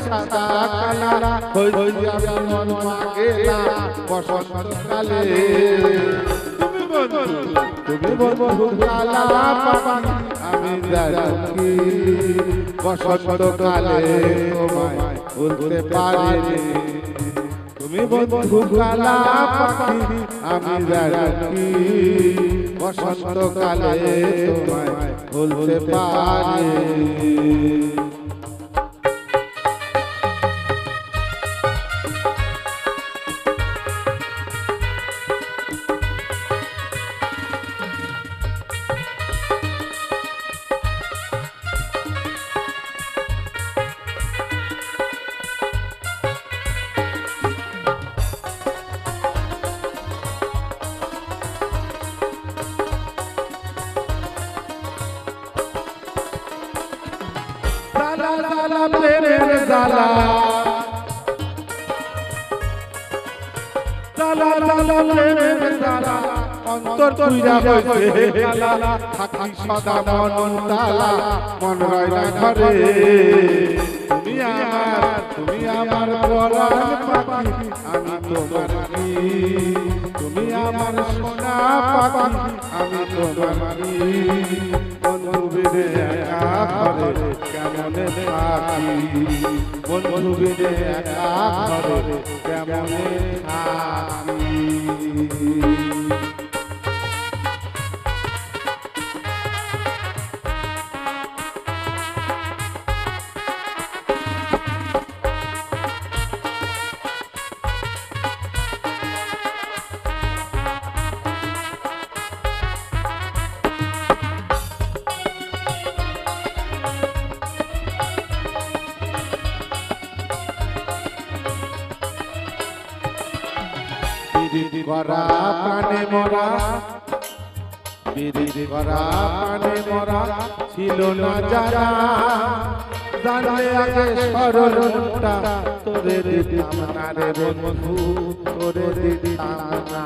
সাদা কালা হইছি আমি মন মাগেলা বসন্তকালে তুমি বন্ধু কালা পাখি আমি জানি বসন্তকালে তোমায় ভুলতে পারিনি তুমি বন্ধু কালা পাখি আমি জানি বসন্তকালে তোমায় ভুলতে পারিনি প্রেমের জ্বালা প্রেমের জ্বালা অন্তর তুইরা হইছে কালা থাকি সদা মন তালা মন রয় না ঘরে তুমি আমার পরাণ পাখি আমি তোমার কি তুমি আমার সোনা পাখি আমি তোমার কি বন্ধু বিনে একা ঘরে কেমনে থাকি বন্ধু বিনে একা ঘরে কেমনে থাকি বিড়ি করা প্রাণে মরা বিড়ি করা প্রাণে মরা ছিল না যারা জানলে আগে সরল মনটা তোরে দিতাম না রে বন্ধু তোরে দিতাম না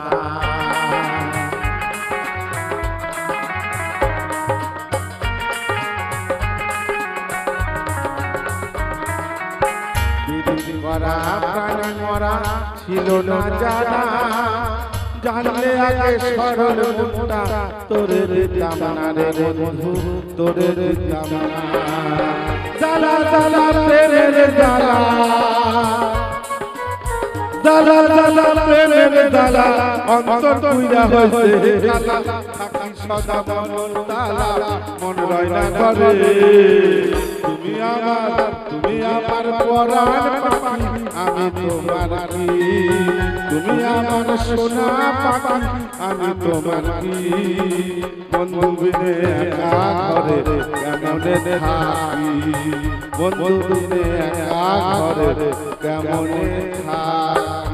বিড়ি করা প্রাণে মরা ছিল না যারা জানলে আগে সরল মনটা তোরে দিতাম না রে বন্ধু তোরে দিতাম না জ্বালা জ্বালা প্রেমের জ্বালা জ্বালা জ্বালা প্রেমের জ্বালা অন্তর তুইরা হইছে কালা থাকি সদা মন তালা মন রয় না ঘরে তুমি আমার পরাণ পাখি আমি তোমার কি তুমি আমার সোনা পাখি আমি তোমার কি বন্ধু বিনে একা ঘরে কেমনে থাকি বন্ধু বিনে একা ঘরে কেমনে থাকি